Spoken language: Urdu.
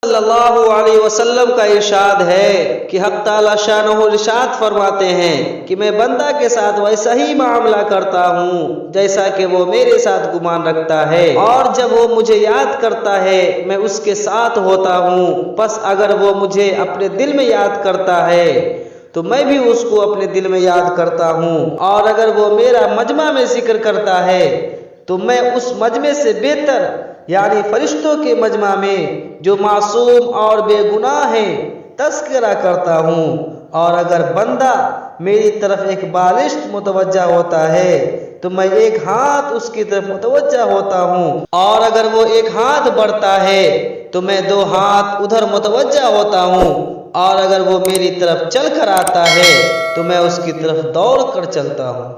صلی اللہ علیہ وسلم کا ارشاد ہے کہ حق تعالی شانہ ارشاد فرماتے ہیں کہ میں بندہ کے ساتھ ویسا ہی معاملہ کرتا ہوں جیسا کہ وہ میرے ساتھ گمان رکھتا ہے، اور جب وہ مجھے یاد کرتا ہے میں اس کے ساتھ ہوتا ہوں، پس اگر وہ مجھے اپنے دل میں یاد کرتا ہے تو میں بھی اس کو اپنے دل میں یاد کرتا ہوں، اور اگر وہ میرا مجمع میں ذکر کرتا ہے تو میں اس مجمع سے بہتر یعنی فرشتوں کے مجمع میں جو معصوم اور بے گناہ ہیں تذکرہ کرتا ہوں، اور اگر بندہ میری طرف ایک بالشت متوجہ ہوتا ہے تو میں ایک ہاتھ اس کی طرف متوجہ ہوتا ہوں، اور اگر وہ ایک ہاتھ بڑھتا ہے تو میں 2 ہاتھ ادھر متوجہ ہوتا ہوں، اور اگر وہ میری طرف چل کر آتا ہے تو میں اس کی طرف دوڑ کر چلتا ہوں۔